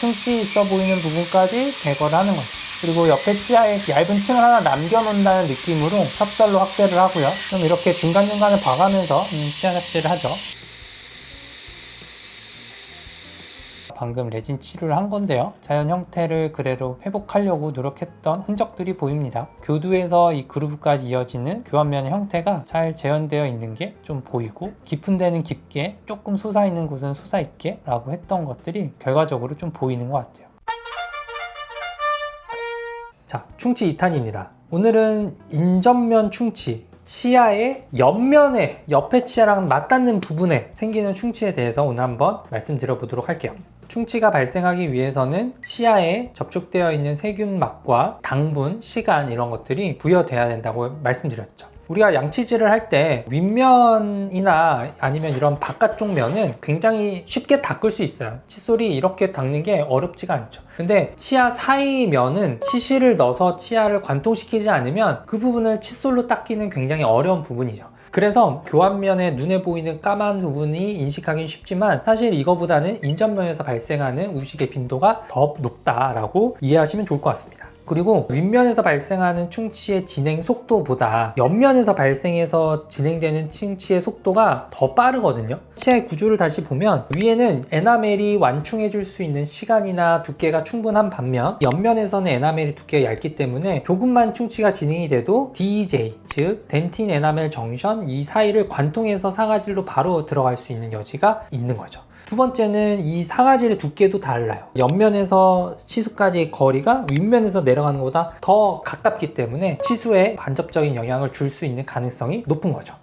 충치 있어 보이는 부분까지 제거를 하는 거죠. 그리고 옆에 치아에 얇은 층을 하나 남겨놓는다는 느낌으로 삽살로 확대를 하고요. 좀 이렇게 중간중간에 봐가면서 치아 삭제를 하죠. 방금 레진 치료를 한 건데요. 자연 형태를 그대로 회복하려고 노력했던 흔적들이 보입니다. 교두에서 이 그루브까지 이어지는 교환면의 형태가 잘 재현되어 있는 게 좀 보이고, 깊은 데는 깊게, 조금 솟아있는 곳은 솟아있게 라고 했던 것들이 결과적으로 좀 보이는 것 같아요. 자, 충치 2탄입니다. 오늘은 인접면 충치, 치아의 옆면에, 옆에 치아랑 맞닿는 부분에 생기는 충치에 대해서 오늘 한번 말씀드려 보도록 할게요. 충치가 발생하기 위해서는 치아에 접촉되어 있는 세균막과 당분, 시간 이런 것들이 부여돼야 된다고 말씀드렸죠. 우리가 양치질을 할 때 윗면이나 아니면 이런 바깥쪽 면은 굉장히 쉽게 닦을 수 있어요. 칫솔이 이렇게 닦는 게 어렵지가 않죠. 근데 치아 사이 면은 치실을 넣어서 치아를 관통시키지 않으면 그 부분을 칫솔로 닦기는 굉장히 어려운 부분이죠. 그래서 교환면에 눈에 보이는 까만 부분이 인식하기는 쉽지만 사실 이거보다는 인접면에서 발생하는 우식의 빈도가 더 높다라고 이해하시면 좋을 것 같습니다. 그리고 윗면에서 발생하는 충치의 진행 속도보다 옆면에서 발생해서 진행되는 충치의 속도가 더 빠르거든요. 치아의 구조를 다시 보면 위에는 에나멜이 완충해 줄 수 있는 시간이나 두께가 충분한 반면 옆면에서는 에나멜이 두께가 얇기 때문에 조금만 충치가 진행이 돼도 DJ, 즉 덴틴 에나멜 정션 이 사이를 관통해서 상아질로 바로 들어갈 수 있는 여지가 있는 거죠. 두 번째는 이 상아질의 두께도 달라요. 옆면에서 치수까지의 거리가 윗면에서 내려가는 것보다 더 가깝기 때문에 치수에 간접적인 영향을 줄 수 있는 가능성이 높은 거죠.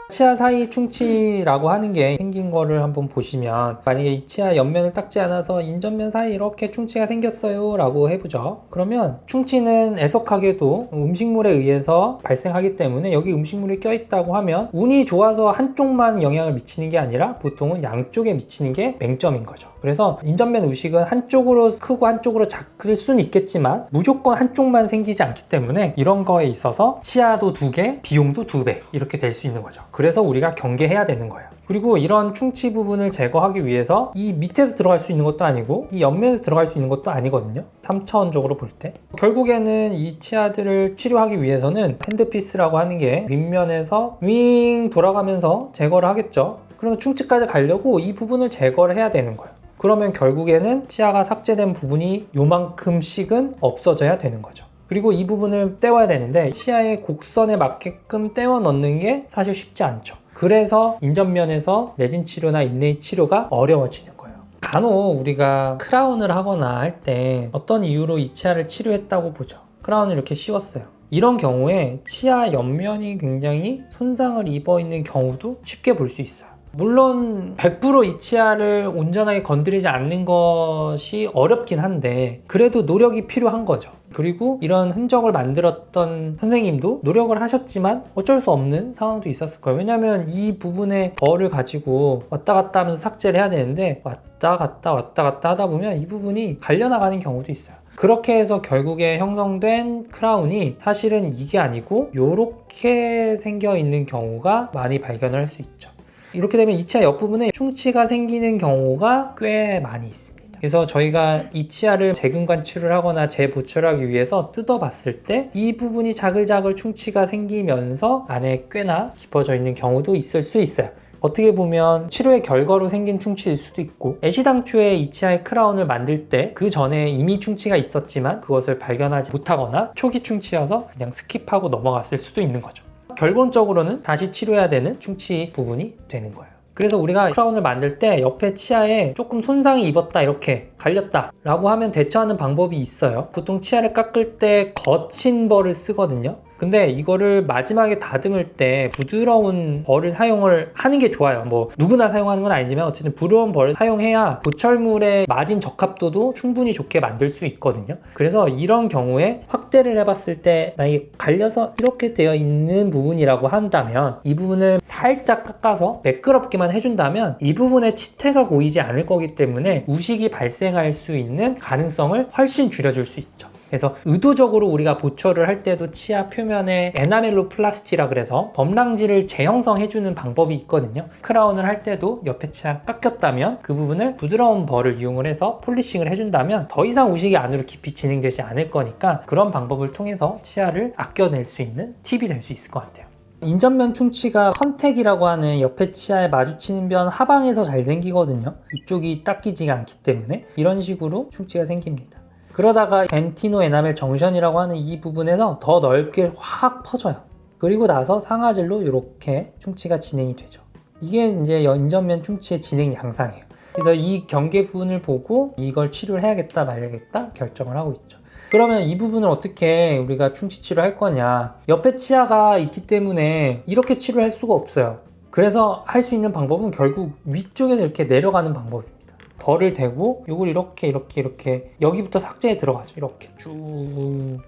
치아 사이 충치라고 하는 게 생긴 거를 한번 보시면, 만약에 이 치아 옆면을 닦지 않아서 인접면 사이 이렇게 충치가 생겼어요 라고 해보죠. 그러면 충치는 애석하게도 음식물에 의해서 발생하기 때문에 여기 음식물이 껴있다고 하면 운이 좋아서 한쪽만 영향을 미치는 게 아니라 보통은 양쪽에 미치는 게 맹점인 거죠. 그래서 인접면 우식은 한쪽으로 크고 한쪽으로 작을 수는 있겠지만 무조건 한쪽만 생기지 않기 때문에 이런 거에 있어서 치아도 2개, 비용도 2배 이렇게 될 수 있는 거죠. 그래서 우리가 경계해야 되는 거예요. 그리고 이런 충치 부분을 제거하기 위해서 이 밑에서 들어갈 수 있는 것도 아니고 이 옆면에서 들어갈 수 있는 것도 아니거든요. 3차원적으로 볼 때 결국에는 이 치아들을 치료하기 위해서는 핸드피스라고 하는 게 윗면에서 윙 돌아가면서 제거를 하겠죠. 그러면 충치까지 가려고 이 부분을 제거를 해야 되는 거예요. 그러면 결국에는 치아가 삭제된 부분이 요만큼씩은 없어져야 되는 거죠. 그리고 이 부분을 떼워야 되는데 치아의 곡선에 맞게끔 떼워 넣는 게 사실 쉽지 않죠. 그래서 인접면에서 레진 치료나 인레이 치료가 어려워지는 거예요. 간혹 우리가 크라운을 하거나 할 때 어떤 이유로 이 치아를 치료했다고 보죠. 크라운을 이렇게 씌웠어요. 이런 경우에 치아 옆면이 굉장히 손상을 입어 있는 경우도 쉽게 볼 수 있어요. 물론 100% 이 치아를 온전하게 건드리지 않는 것이 어렵긴 한데 그래도 노력이 필요한 거죠. 그리고 이런 흔적을 만들었던 선생님도 노력을 하셨지만 어쩔 수 없는 상황도 있었을 거예요. 왜냐하면 이 부분에 벌을 가지고 왔다 갔다 하면서 삭제를 해야 되는데 왔다 갔다 하다 보면 이 부분이 갈려나가는 경우도 있어요. 그렇게 해서 결국에 형성된 크라운이 사실은 이게 아니고 이렇게 생겨 있는 경우가 많이 발견을 할 수 있죠. 이렇게 되면 이 치아 옆부분에 충치가 생기는 경우가 꽤 많이 있습니다. 그래서 저희가 이 치아를 재근관 치료를 하거나 재보철하기 위해서 뜯어봤을 때 이 부분이 자글자글 충치가 생기면서 안에 꽤나 깊어져 있는 경우도 있을 수 있어요. 어떻게 보면 치료의 결과로 생긴 충치일 수도 있고, 애시당초에 이 치아의 크라운을 만들 때 그 전에 이미 충치가 있었지만 그것을 발견하지 못하거나 초기 충치여서 그냥 스킵하고 넘어갔을 수도 있는 거죠. 결론적으로는 다시 치료해야 되는 충치 부분이 되는 거예요. 그래서 우리가 크라운을 만들 때 옆에 치아에 조금 손상이 입었다, 이렇게 갈렸다 라고 하면 대처하는 방법이 있어요. 보통 치아를 깎을 때 거친 벌을 쓰거든요. 근데 이거를 마지막에 다듬을 때 부드러운 벌을 사용을 하는 게 좋아요. 뭐 누구나 사용하는 건 아니지만 어쨌든 부드러운 벌을 사용해야 보철물의 마진 적합도도 충분히 좋게 만들 수 있거든요. 그래서 이런 경우에 확대를 해봤을 때 만약에 갈려서 이렇게 되어 있는 부분이라고 한다면 이 부분을 살짝 깎아서 매끄럽게만 해준다면 이 부분에 치태가 고이지 않을 거기 때문에 우식이 발생할 수 있는 가능성을 훨씬 줄여줄 수 있죠. 그래서 의도적으로 우리가 보철을 할 때도 치아 표면에 에나멜로 플라스티라 그래서 범랑지를 재형성해주는 방법이 있거든요. 크라운을 할 때도 옆에 치아 깎였다면 그 부분을 부드러운 벌을 이용을 해서 폴리싱을 해준다면 더 이상 우식이 안으로 깊이 진행되지 않을 거니까 그런 방법을 통해서 치아를 아껴낼 수 있는 팁이 될 수 있을 것 같아요. 인전면 충치가 컨택이라고 하는 옆에 치아에 마주치는 변 하방에서 잘 생기거든요. 이쪽이 닦이지가 않기 때문에 이런 식으로 충치가 생깁니다. 그러다가 덴티노 에나멜 정션이라고 하는 이 부분에서 더 넓게 확 퍼져요. 그리고 나서 상아질로 이렇게 충치가 진행이 되죠. 이게 이제 인전면 충치의 진행 양상이에요. 그래서 이 경계 부분을 보고 이걸 치료를 해야겠다 말야겠다 결정을 하고 있죠. 그러면 이 부분을 어떻게 우리가 충치 치료할 거냐? 옆에 치아가 있기 때문에 이렇게 치료할 수가 없어요. 그래서 할 수 있는 방법은 결국 위쪽에서 이렇게 내려가는 방법입니다. 벌을 대고 이걸 이렇게 여기부터 삭제에 들어가죠. 이렇게 쭉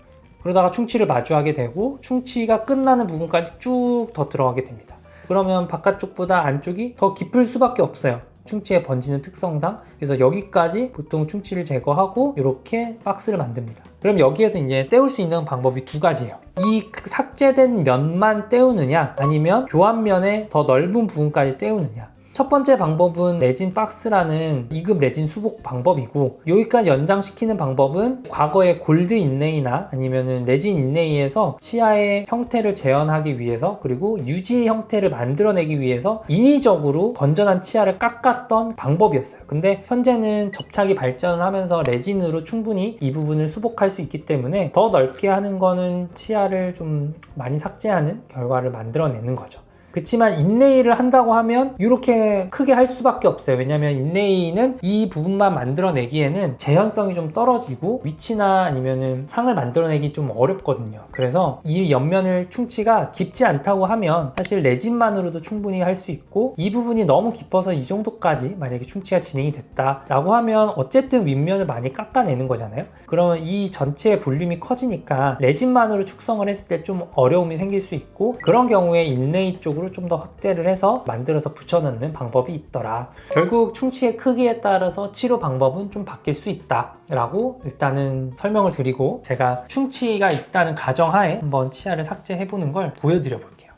그러다가 충치를 마주하게 되고 충치가 끝나는 부분까지 쭉 더 들어가게 됩니다. 그러면 바깥쪽보다 안쪽이 더 깊을 수밖에 없어요. 충치에 번지는 특성상. 그래서 여기까지 보통 충치를 제거하고 이렇게 박스를 만듭니다. 그럼 여기에서 이제 떼울 수 있는 방법이 두 가지예요. 이 삭제된 면만 떼우느냐 아니면 교환면의 더 넓은 부분까지 떼우느냐. 첫 번째 방법은 레진 박스라는 2급 레진 수복 방법이고 여기까지 연장시키는 방법은 과거의 골드 인레이나 아니면은 레진 인레이에서 치아의 형태를 재현하기 위해서 그리고 유지 형태를 만들어내기 위해서 인위적으로 건전한 치아를 깎았던 방법이었어요. 근데 현재는 접착이 발전을 하면서 레진으로 충분히 이 부분을 수복할 수 있기 때문에 더 넓게 하는 거는 치아를 좀 많이 삭제하는 결과를 만들어내는 거죠. 그렇지만 인레이를 한다고 하면 이렇게 크게 할 수밖에 없어요. 왜냐면 인레이는 이 부분만 만들어내기에는 재현성이 좀 떨어지고 위치나 아니면은 상을 만들어내기 좀 어렵거든요. 그래서 이 옆면을 충치가 깊지 않다고 하면 사실 레진만으로도 충분히 할 수 있고 이 부분이 너무 깊어서 이 정도까지 만약에 충치가 진행이 됐다라고 하면 어쨌든 윗면을 많이 깎아내는 거잖아요. 그러면 이 전체의 볼륨이 커지니까 레진만으로 축성을 했을 때 좀 어려움이 생길 수 있고 그런 경우에 인레이 쪽으로 좀 더 확대를 해서 만들어서 붙여넣는 방법이 있더라. 결국 충치의 크기에 따라서 치료 방법은 좀 바뀔 수 있다 라고 일단은 설명을 드리고 제가 충치가 있다는 가정하에 한번 치아를 삭제해보는 걸 보여드려 볼게요.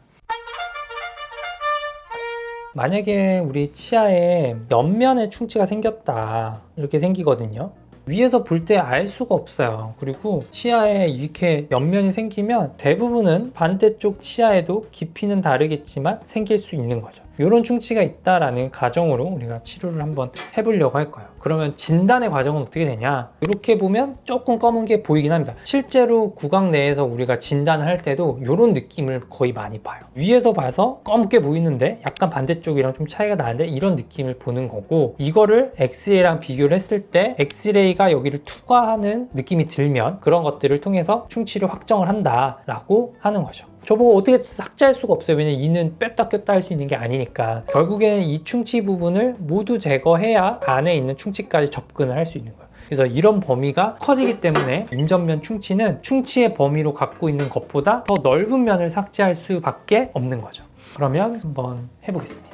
만약에 우리 치아에 옆면에 충치가 생겼다 이렇게 생기거든요. 위에서 볼 때 알 수가 없어요. 그리고 치아에 이렇게 옆면이 생기면 대부분은 반대쪽 치아에도 깊이는 다르겠지만 생길 수 있는 거죠. 이런 충치가 있다라는 가정으로 우리가 치료를 한번 해보려고 할 거예요. 그러면 진단의 과정은 어떻게 되냐? 이렇게 보면 조금 검은 게 보이긴 합니다. 실제로 구강 내에서 우리가 진단을 할 때도 이런 느낌을 거의 많이 봐요. 위에서 봐서 검게 보이는데 약간 반대쪽이랑 좀 차이가 나는데 이런 느낌을 보는 거고 이거를 엑스레이랑 비교를 했을 때 엑스레이가 여기를 투과하는 느낌이 들면 그런 것들을 통해서 충치를 확정을 한다라고 하는 거죠. 저보고 어떻게 삭제할 수가 없어요. 왜냐면 이는 뺐다 꼈다 할 수 있는 게 아니니까 결국에는 이 충치 부분을 모두 제거해야 안에 있는 충치까지 접근을 할 수 있는 거예요. 그래서 이런 범위가 커지기 때문에 인전면 충치는 충치의 범위로 갖고 있는 것보다 더 넓은 면을 삭제할 수밖에 없는 거죠. 그러면 한번 해보겠습니다.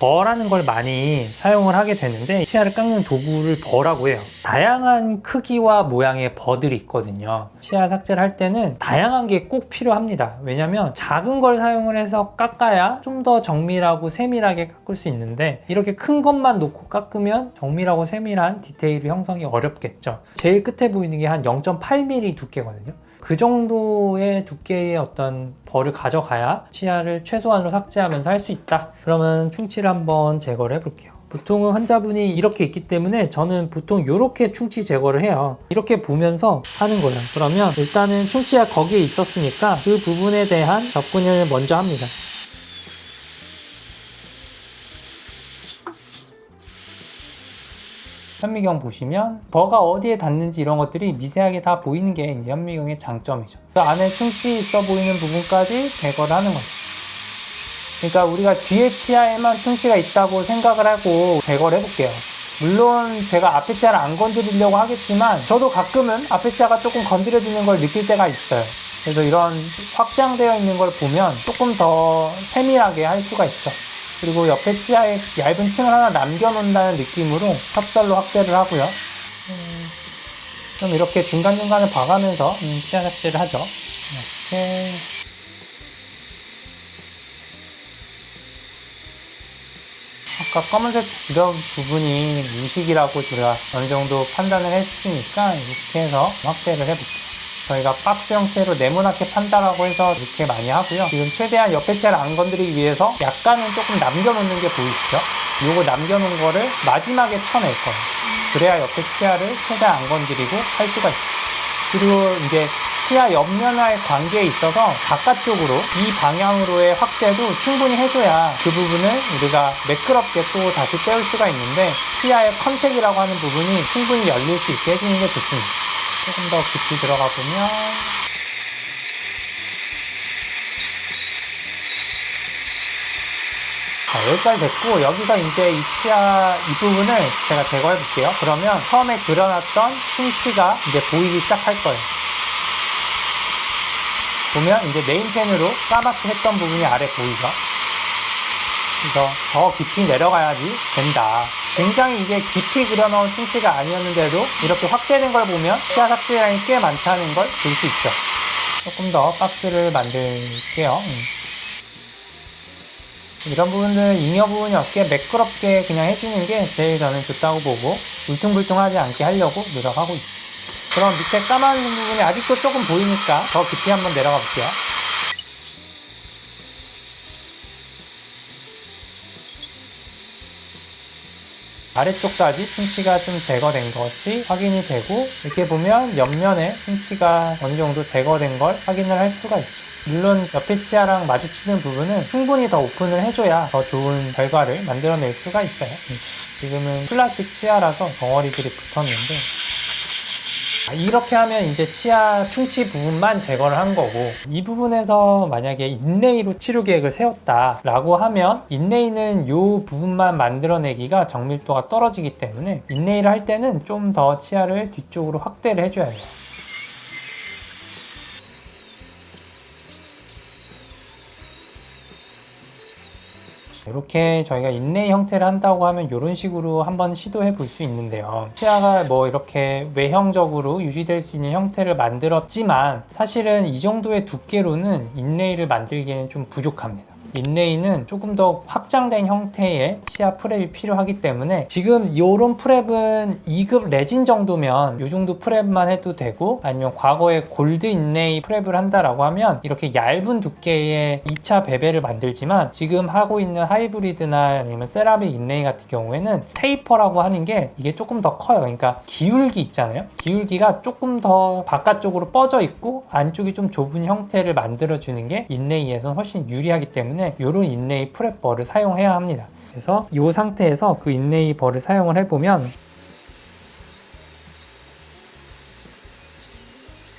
버라는 걸 많이 사용을 하게 되는데 치아를 깎는 도구를 버라고 해요. 다양한 크기와 모양의 버들이 있거든요. 치아 삭제를 할 때는 다양한 게 꼭 필요합니다. 왜냐면 작은 걸 사용을 해서 깎아야 좀 더 정밀하고 세밀하게 깎을 수 있는데 이렇게 큰 것만 놓고 깎으면 정밀하고 세밀한 디테일 형성이 어렵겠죠. 제일 끝에 보이는 게 한 0.8mm 두께거든요. 그 정도의 두께의 어떤 벌을 가져가야 치아를 최소한으로 삭제하면서 할 수 있다. 그러면 충치를 한번 제거를 해볼게요. 보통은 환자분이 이렇게 있기 때문에 저는 보통 이렇게 충치 제거를 해요. 이렇게 보면서 하는 거예요. 그러면 일단은 충치가 거기에 있었으니까 그 부분에 대한 접근을 먼저 합니다. 현미경 보시면 버가 어디에 닿는지 이런 것들이 미세하게 다 보이는 게 이제 현미경의 장점이죠. 그 안에 충치 있어 보이는 부분까지 제거를 하는 거죠. 그러니까 우리가 뒤에 치아에만 충치가 있다고 생각을 하고 제거를 해볼게요. 물론 제가 앞에 치아를 안 건드리려고 하겠지만 저도 가끔은 앞에 치아가 조금 건드려지는 걸 느낄 때가 있어요. 그래서 이런 확장되어 있는 걸 보면 조금 더 세밀하게 할 수가 있죠. 그리고 옆에 치아에 얇은 층을 하나 남겨놓는다는 느낌으로 삽살로 확대를 하고요. 그럼 이렇게 중간중간에 봐가면서 치아 삭제를 하죠. 이렇게. 아까 검은색 주변 부분이 이식이라고 제가 어느 정도 판단을 했으니까 이렇게 해서 확대를 해볼게요. 저희가 박스 형태로 네모나게 판다라고 해서 이렇게 많이 하고요. 지금 최대한 옆에 치아를 안 건드리기 위해서 약간은 조금 남겨놓는 게 보이시죠? 요거 남겨놓은 거를 마지막에 쳐낼 거예요. 그래야 옆에 치아를 최대한 안 건드리고 할 수가 있어요. 그리고 이제 치아 옆면와의 관계에 있어서 바깥쪽으로 이 방향으로의 확대도 충분히 해줘야 그 부분을 우리가 매끄럽게 또 다시 떼올 수가 있는데 치아의 컨택이라고 하는 부분이 충분히 열릴 수 있게 해주는 게 좋습니다. 조금 더 깊이 들어가 보면 자, 여기까지 됐고 여기서 이제 이 치아 이 부분을 제가 제거해 볼게요. 그러면 처음에 그려놨던 흉치가 이제 보이기 시작할 거예요. 보면 이제 네임펜으로 까맣게 했던 부분이 아래 보이죠? 그래서 더 깊이 내려가야지 된다. 굉장히 이게 깊이 그려놓은 흉치가 아니었는데도 이렇게 확대된 걸 보면 치아 삭제량이 꽤 많다는 걸 볼 수 있죠. 조금 더 박스를 만들게요. 이런 부분들 잉여 부분이 없게 매끄럽게 그냥 해주는 게 제일 저는 좋다고 보고 울퉁불퉁하지 않게 하려고 노력하고 있습니다. 그럼 밑에 까만 부분이 아직도 조금 보이니까 더 깊이 한번 내려가 볼게요. 아래쪽까지 흉치가 좀 제거된 것이 확인이 되고 이렇게 보면 옆면에 흉치가 어느 정도 제거된 걸 확인을 할 수가 있죠. 물론 옆에 치아랑 마주치는 부분은 충분히 더 오픈을 해줘야 더 좋은 결과를 만들어낼 수가 있어요. 지금은 플라스틱 치아라서 덩어리들이 붙었는데 이렇게 하면 이제 치아 흉치 부분만 제거를 한 거고 이 부분에서 만약에 인레이로 치료 계획을 세웠다 라고 하면 인레이는 이 부분만 만들어내기가 정밀도가 떨어지기 때문에 인레이를 할 때는 좀 더 치아를 뒤쪽으로 확대를 해줘야 해요. 이렇게 저희가 인레이 형태를 한다고 하면 이런 식으로 한번 시도해 볼 수 있는데요. 치아가 뭐 이렇게 외형적으로 유지될 수 있는 형태를 만들었지만 사실은 이 정도의 두께로는 인레이를 만들기에는 좀 부족합니다. 인레이는 조금 더 확장된 형태의 치아 프랩이 필요하기 때문에 지금 이런 프랩은 2급 레진 정도면 이 정도 프랩만 해도 되고 아니면 과거에 골드 인레이 프랩을 한다라고 하면 이렇게 얇은 두께의 2차 베벨을 만들지만 지금 하고 있는 하이브리드나 아니면 세라믹 인레이 같은 경우에는 테이퍼라고 하는 게 이게 조금 더 커요. 그러니까 기울기 있잖아요. 기울기가 조금 더 바깥쪽으로 뻗어 있고 안쪽이 좀 좁은 형태를 만들어주는 게 인레이에서는 훨씬 유리하기 때문에 이런 인레이 프랩버를 사용해야 합니다. 그래서 이 상태에서 그 인레이 벌을 사용을 해보면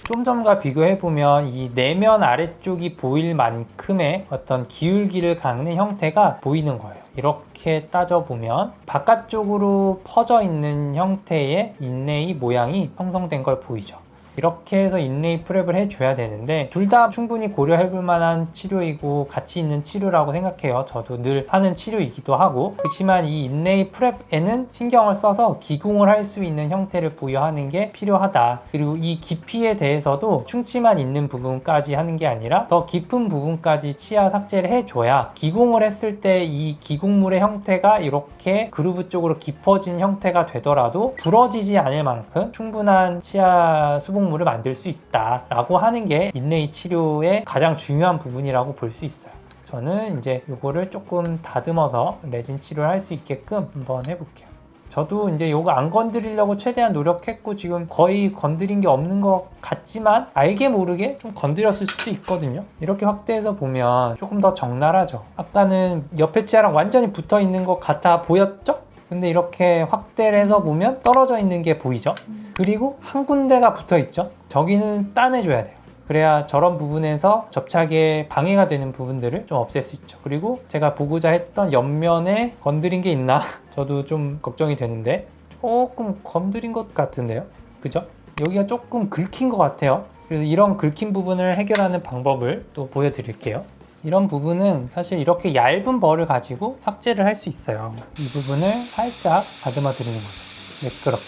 좀 전과 비교해보면 이 내면 아래쪽이 보일 만큼의 어떤 기울기를 갖는 형태가 보이는 거예요. 이렇게 따져보면 바깥쪽으로 퍼져 있는 형태의 인레이 모양이 형성된 걸 보이죠. 이렇게 해서 인레이 프랩을 해줘야 되는데 둘 다 충분히 고려해볼 만한 치료이고 가치 있는 치료라고 생각해요. 저도 늘 하는 치료이기도 하고 그렇지만 이 인레이 프랩에는 신경을 써서 기공을 할 수 있는 형태를 부여하는 게 필요하다. 그리고 이 깊이에 대해서도 충치만 있는 부분까지 하는 게 아니라 더 깊은 부분까지 치아 삭제를 해줘야 기공을 했을 때 이 기공물의 형태가 이렇게 그루브 쪽으로 깊어진 형태가 되더라도 부러지지 않을 만큼 충분한 치아 수복물을 만들 수 있다라고 하는 게 인레이 치료의 가장 중요한 부분이라고 볼 수 있어요. 저는 이제 이거를 조금 다듬어서 레진 치료를 할 수 있게끔 한번 해볼게요. 저도 이제 이거 안 건드리려고 최대한 노력했고 지금 거의 건드린 게 없는 것 같지만 알게 모르게 좀 건드렸을 수도 있거든요. 이렇게 확대해서 보면 조금 더 적나라하죠. 아까는 옆에 치아랑 완전히 붙어 있는 것 같아 보였죠? 근데 이렇게 확대를 해서 보면 떨어져 있는 게 보이죠? 그리고 한 군데가 붙어 있죠? 저기는 따내줘야 돼요. 그래야 저런 부분에서 접착에 방해가 되는 부분들을 좀 없앨 수 있죠. 그리고 제가 보고자 했던 옆면에 건드린 게 있나? 저도 좀 걱정이 되는데 조금 건드린 것 같은데요? 그죠? 여기가 조금 긁힌 것 같아요. 그래서 이런 긁힌 부분을 해결하는 방법을 또 보여드릴게요. 이런 부분은 사실 이렇게 얇은 벌을 가지고 삭제를 할 수 있어요. 이 부분을 살짝 다듬어 드리는 거죠. 매끄럽게.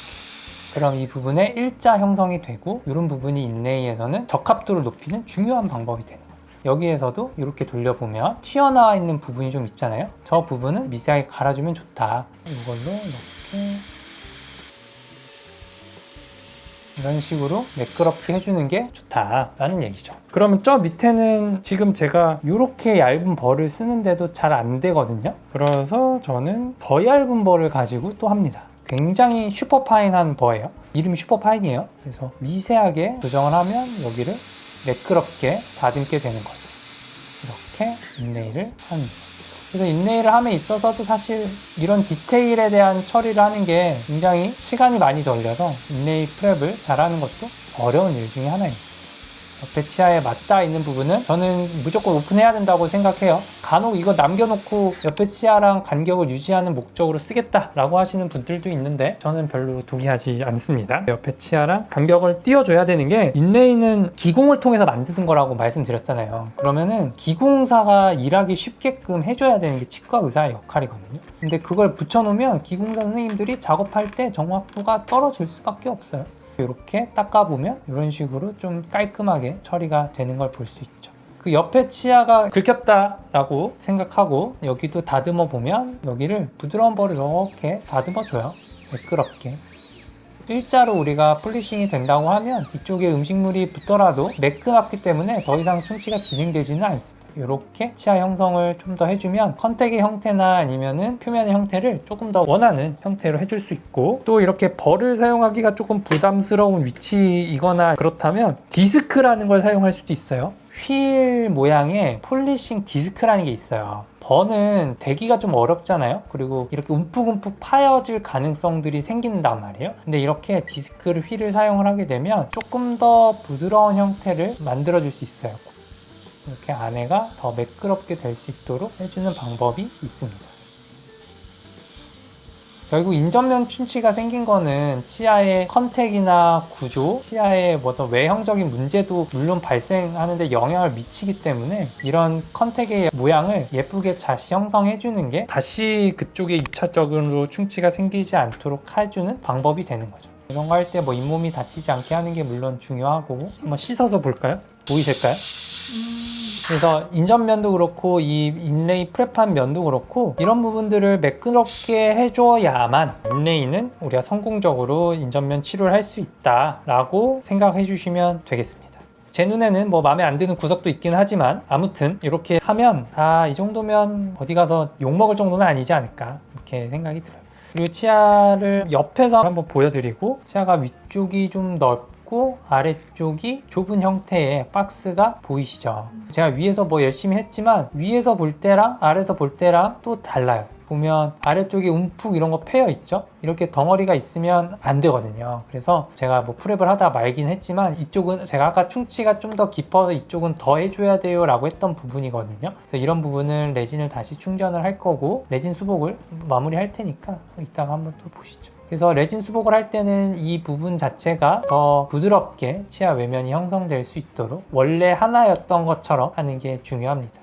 그럼 이 부분에 일자 형성이 되고 이런 부분이 인레이에서는 적합도를 높이는 중요한 방법이 되는 거예요. 여기에서도 이렇게 돌려보면 튀어나와 있는 부분이 좀 있잖아요. 저 부분은 미세하게 갈아주면 좋다. 이걸로 이렇게 이런 식으로 매끄럽게 해주는 게 좋다라는 얘기죠. 그러면 저 밑에는 지금 제가 이렇게 얇은 벌을 쓰는데도 잘 안 되거든요. 그래서 저는 더 얇은 벌을 가지고 또 합니다. 굉장히 슈퍼파인한 버예요. 이름이 슈퍼파인이에요. 그래서 미세하게 조정을 하면 여기를 매끄럽게 다듬게 되는 거죠. 이렇게 인레이를 합니다. 그래서 인레이를 함에 있어서도 사실 이런 디테일에 대한 처리를 하는 게 굉장히 시간이 많이 걸려서 인레이 프랩을 잘하는 것도 어려운 일 중에 하나입니다. 옆에 치아에 맞닿아 있는 부분은 저는 무조건 오픈해야 된다고 생각해요. 간혹 이거 남겨놓고 옆에 치아랑 간격을 유지하는 목적으로 쓰겠다라고 하시는 분들도 있는데 저는 별로 동의하지 않습니다. 옆에 치아랑 간격을 띄워줘야 되는 게 인레이는 기공을 통해서 만드는 거라고 말씀드렸잖아요. 그러면은 기공사가 일하기 쉽게끔 해줘야 되는 게 치과 의사의 역할이거든요. 근데 그걸 붙여놓으면 기공사 선생님들이 작업할 때 정확도가 떨어질 수밖에 없어요. 이렇게 닦아보면 이런 식으로 좀 깔끔하게 처리가 되는 걸 볼 수 있죠. 그 옆에 치아가 긁혔다 라고 생각하고 여기도 다듬어 보면 여기를 부드러운 벌을 이렇게 다듬어 줘요. 매끄럽게. 일자로 우리가 폴리싱이 된다고 하면 이쪽에 음식물이 붙더라도 매끈하기 때문에 더 이상 충치가 진행되지는 않습니다. 이렇게 치아 형성을 좀 더 해주면 컨택의 형태나 아니면은 표면의 형태를 조금 더 원하는 형태로 해줄 수 있고, 또 이렇게 벌을 사용하기가 조금 부담스러운 위치이거나 그렇다면 디스크라는 걸 사용할 수도 있어요. 휠 모양의 폴리싱 디스크라는 게 있어요. 버는 대기가 좀 어렵잖아요. 그리고 이렇게 움푹움푹 파여질 가능성들이 생긴단 말이에요. 근데 이렇게 디스크를 휠을 사용을 하게 되면 조금 더 부드러운 형태를 만들어 줄 수 있어요. 이렇게 안에가 더 매끄럽게 될 수 있도록 해주는 방법이 있습니다. 결국 인전면 충치가 생긴 거는 치아의 컨택이나 구조, 치아의 어떤 외형적인 문제도 물론 발생하는데 영향을 미치기 때문에 이런 컨택의 모양을 예쁘게 다시 형성해주는 게 다시 그쪽에 2차적으로 충치가 생기지 않도록 해주는 방법이 되는 거죠. 이런 거 할 때 뭐 잇몸이 다치지 않게 하는 게 물론 중요하고, 한번 씻어서 볼까요? 보이실까요? 그래서 인전면도 그렇고 이 인레이 프랩한 면도 그렇고 이런 부분들을 매끄럽게 해줘야만 인레이는 우리가 성공적으로 인전면 치료를 할 수 있다라고 생각해 주시면 되겠습니다. 제 눈에는 뭐 마음에 안 드는 구석도 있긴 하지만 아무튼 이렇게 하면 이 정도면 어디 가서 욕먹을 정도는 아니지 않을까 이렇게 생각이 들어요. 그리고 치아를 옆에서 한번 보여드리고, 치아가 위쪽이 좀 넓고 아래쪽이 좁은 형태의 박스가 보이시죠? 제가 위에서 뭐 열심히 했지만 위에서 볼 때랑 아래에서 볼 때랑 또 달라요. 보면 아래쪽에 움푹 이런 거 패여 있죠? 이렇게 덩어리가 있으면 안 되거든요. 그래서 제가 뭐 프랩을 하다 말긴 했지만 이쪽은 제가 아까 충치가 좀 더 깊어서 이쪽은 더 해줘야 돼요 라고 했던 부분이거든요. 그래서 이런 부분은 레진을 다시 충전을 할 거고 레진 수복을 마무리 할 테니까 이따가 한번 또 보시죠. 그래서 레진 수복을 할 때는 이 부분 자체가 더 부드럽게 치아 외면이 형성될 수 있도록 원래 하나였던 것처럼 하는 게 중요합니다.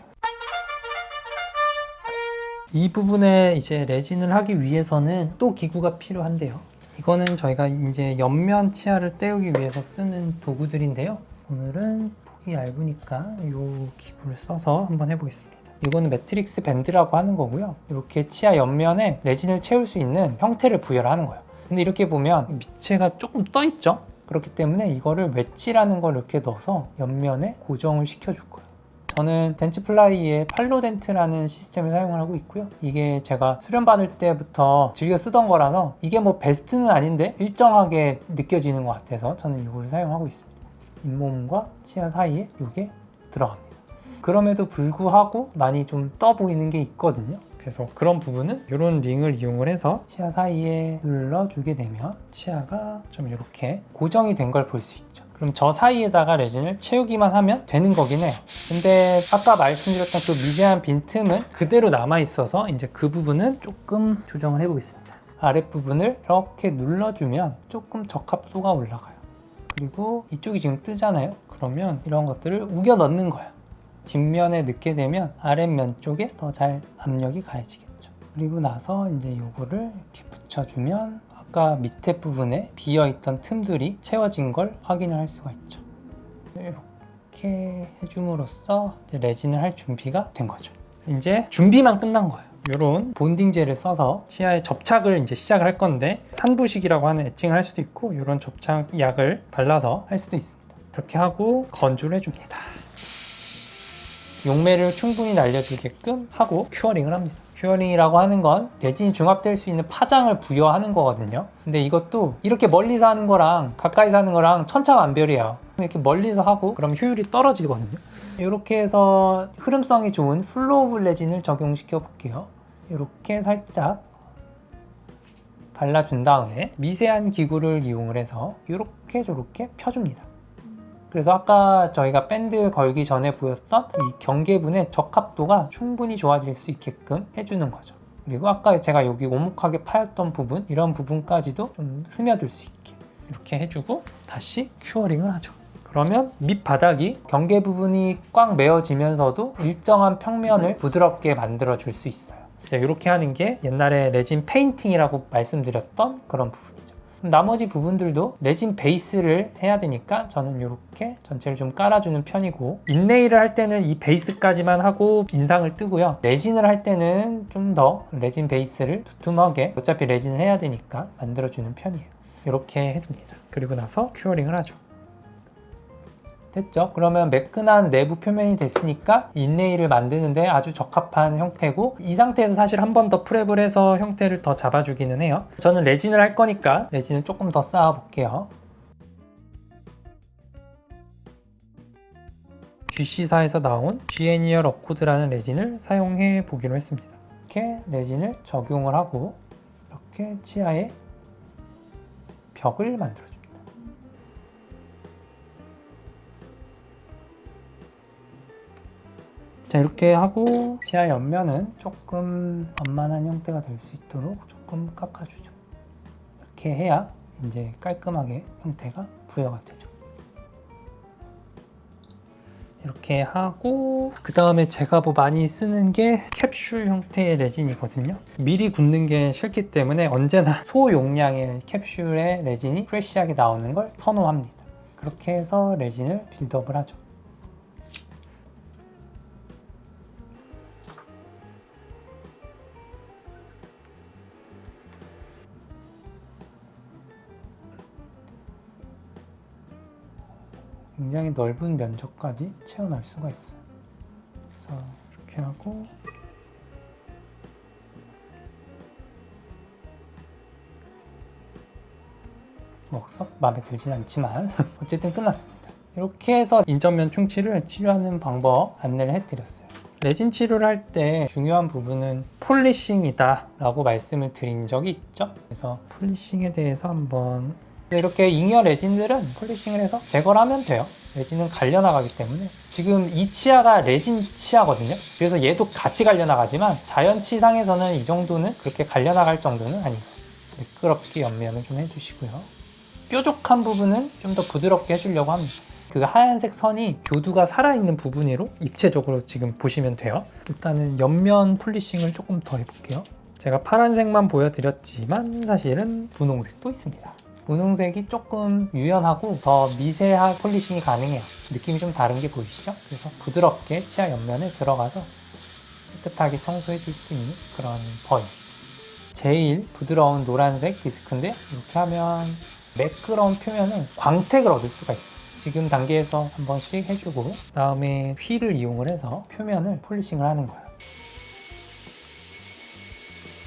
이 부분에 이제 레진을 하기 위해서는 또 기구가 필요한데요. 이거는 저희가 이제 옆면 치아를 떼우기 위해서 쓰는 도구들인데요. 오늘은 폭이 얇으니까 이 기구를 써서 한번 해보겠습니다. 이거는 매트릭스 밴드라고 하는 거고요. 이렇게 치아 옆면에 레진을 채울 수 있는 형태를 부여를 하는 거예요. 근데 이렇게 보면 밑체가 조금 떠 있죠? 그렇기 때문에 이거를 웨지라는 걸 이렇게 넣어서 옆면에 고정을 시켜줄 거예요. 저는 덴츠플라이의 팔로덴트라는 시스템을 사용을 하고 있고요. 이게 제가 수련 받을 때부터 즐겨 쓰던 거라서 이게 뭐 베스트는 아닌데 일정하게 느껴지는 것 같아서 저는 이걸 사용하고 있습니다. 잇몸과 치아 사이에 이게 들어갑니다. 그럼에도 불구하고 많이 좀 떠 보이는 게 있거든요. 그래서 그런 부분은 이런 링을 이용을 해서 치아 사이에 눌러주게 되면 치아가 좀 이렇게 고정이 된 걸 볼 수 있죠. 그럼 저 사이에다가 레진을 채우기만 하면 되는 거긴 해요. 근데 아까 말씀드렸던 그 미세한 빈틈은 그대로 남아있어서 이제 그 부분은 조금 조정을 해보겠습니다. 아랫부분을 이렇게 눌러주면 조금 적합도가 올라가요. 그리고 이쪽이 지금 뜨잖아요. 그러면 이런 것들을 우겨 넣는 거예요. 뒷면에 넣게 되면 아랫면 쪽에 더 잘 압력이 가해지겠죠. 그리고 나서 이제 요거를 이렇게 붙여주면 아까 밑에 부분에 비어있던 틈들이 채워진 걸 확인을 할 수가 있죠. 이렇게 해줌으로써 레진을 할 준비가 된 거죠. 이제 준비만 끝난 거예요. 이런 본딩젤을 써서 치아에 접착을 이제 시작을 할 건데, 산부식이라고 하는 애칭을 할 수도 있고 이런 접착약을 발라서 할 수도 있습니다. 이렇게 하고 건조를 해줍니다. 용매를 충분히 날려주게끔 하고 큐어링을 합니다. 큐어링이라고 하는 건 레진이 중합될 수 있는 파장을 부여하는 거거든요. 근데 이것도 이렇게 멀리서 하는 거랑 가까이서 하는 거랑 천차만별이에요. 이렇게 멀리서 하고 그럼 효율이 떨어지거든요. 이렇게 해서 흐름성이 좋은 플로우 오브 레진을 적용시켜 볼게요. 이렇게 살짝 발라준 다음에 미세한 기구를 이용을 해서 이렇게 저렇게 펴줍니다. 그래서 아까 저희가 밴드 걸기 전에 보였던 이 경계분의 적합도가 충분히 좋아질 수 있게끔 해주는 거죠. 그리고 아까 제가 여기 오목하게 파였던 부분, 이런 부분까지도 좀 스며들 수 있게 이렇게 해주고 다시 큐어링을 하죠. 그러면 밑바닥이 경계 부분이 꽉 메어지면서도 일정한 평면을 부드럽게 만들어 줄 수 있어요. 이렇게 하는 게 옛날에 레진 페인팅이라고 말씀드렸던 그런 부분이죠. 나머지 부분들도 레진 베이스를 해야 되니까 저는 이렇게 전체를 좀 깔아주는 편이고, 인레이를 할 때는 이 베이스까지만 하고 인상을 뜨고요. 레진을 할 때는 좀 더 레진 베이스를 두툼하게, 어차피 레진을 해야 되니까 만들어주는 편이에요. 이렇게 해줍니다. 그리고 나서 큐어링을 하죠. 됐죠? 그러면 매끈한 내부 표면이 됐으니까 인레이를 만드는데 아주 적합한 형태고, 이 상태에서 사실 한 번 더 프랩을 해서 형태를 더 잡아주기는 해요. 저는 레진을 할 거니까 레진을 조금 더 쌓아 볼게요. GC사에서 나온 Genier Accord라는 레진을 사용해 보기로 했습니다. 이렇게 레진을 적용을 하고 이렇게 치아에 벽을 만들어줍니다. 자, 이렇게 하고 치아 옆면은 조금 완만한 형태가 될 수 있도록 조금 깎아주죠. 이렇게 해야 이제 깔끔하게 형태가 부여가 되죠. 이렇게 하고 그 다음에 제가 많이 쓰는 게 캡슐 형태의 레진이거든요. 미리 굳는 게 싫기 때문에 언제나 소용량의 캡슐의 레진이 프레쉬하게 나오는 걸 선호합니다. 그렇게 해서 레진을 빌드업을 하죠. 굉장히 넓은 면적까지 채워넣을 수가 있어요. 그래서 이렇게 하고 썩 마음에 들진 않지만 어쨌든 끝났습니다. 이렇게 해서 인전면 충치를 치료하는 방법 안내를 해드렸어요. 레진 치료를 할 때 중요한 부분은 폴리싱이다 라고 말씀을 드린 적이 있죠. 그래서 폴리싱에 대해서 한번, 이렇게 잉여 레진들은 폴리싱을 해서 제거를 하면 돼요. 레진은 갈려나가기 때문에. 지금 이 치아가 레진 치아거든요. 그래서 얘도 같이 갈려나가지만 자연 치상에서는 이 정도는 그렇게 갈려나갈 정도는 아니에요. 매끄럽게 옆면을 좀 해주시고요. 뾰족한 부분은 좀 더 부드럽게 해주려고 합니다. 그 하얀색 선이 교두가 살아있는 부분으로 입체적으로 지금 보시면 돼요. 일단은 옆면 폴리싱을 조금 더 해볼게요. 제가 파란색만 보여드렸지만 사실은 분홍색도 있습니다. 분홍색이 조금 유연하고 더 미세한 폴리싱이 가능해요. 느낌이 좀 다른 게 보이시죠? 그래서 부드럽게 치아 옆면에 들어가서 깨끗하게 청소해 줄 수 있는 그런 범위. 제일 부드러운 노란색 디스크인데 이렇게 하면 매끄러운 표면은 광택을 얻을 수가 있어요. 지금 단계에서 한 번씩 해주고 다음에 휠을 이용을 해서 표면을 폴리싱을 하는 거예요.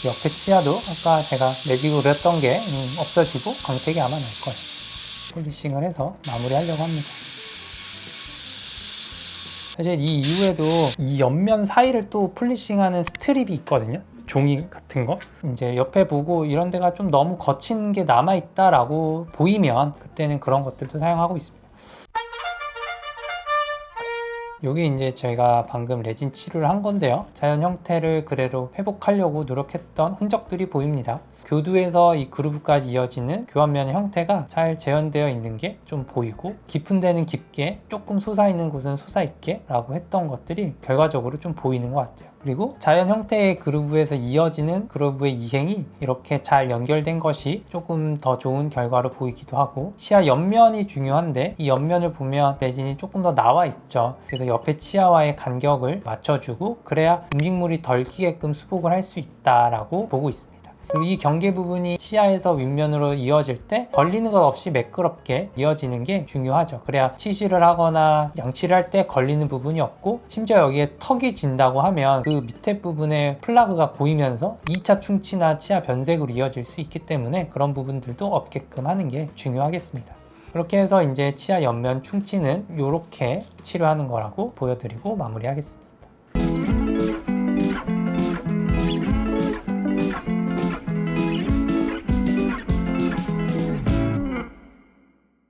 옆에 치아도 아까 제가 내비고 그렸던 게 없어지고 광택이 아마 날 거예요. 폴리싱을 해서 마무리하려고 합니다. 사실 이 이후에도 이 옆면 사이를 또 폴리싱하는 스트립이 있거든요. 종이 같은 거. 이제 옆에 보고 이런 데가 좀 너무 거친 게 남아있다라고 보이면 그때는 그런 것들도 사용하고 있습니다. 여기 이제 저희가 방금 레진 치료를 한 건데요. 자연 형태를 그대로 회복하려고 노력했던 흔적들이 보입니다. 교두에서 이 그루브까지 이어지는 교환면의 형태가 잘 재현되어 있는 게 좀 보이고, 깊은 데는 깊게, 조금 솟아있는 곳은 솟아있게 라고 했던 것들이 결과적으로 좀 보이는 것 같아요. 그리고 자연 형태의 그루브에서 이어지는 그루브의 이행이 이렇게 잘 연결된 것이 조금 더 좋은 결과로 보이기도 하고, 치아 옆면이 중요한데 이 옆면을 보면 레진이 조금 더 나와 있죠. 그래서 옆에 치아와의 간격을 맞춰주고, 그래야 음식물이 덜 끼게끔 수복을 할 수 있다라고 보고 있습니다. 그리고 이 경계 부분이 치아에서 윗면으로 이어질 때 걸리는 것 없이 매끄럽게 이어지는 게 중요하죠. 그래야 치실을 하거나 양치를 할 때 걸리는 부분이 없고, 심지어 여기에 턱이 진다고 하면 그 밑에 부분에 플라그가 고이면서 2차 충치나 치아 변색으로 이어질 수 있기 때문에 그런 부분들도 없게끔 하는 게 중요하겠습니다. 그렇게 해서 이제 치아 옆면 충치는 이렇게 치료하는 거라고 보여드리고 마무리하겠습니다.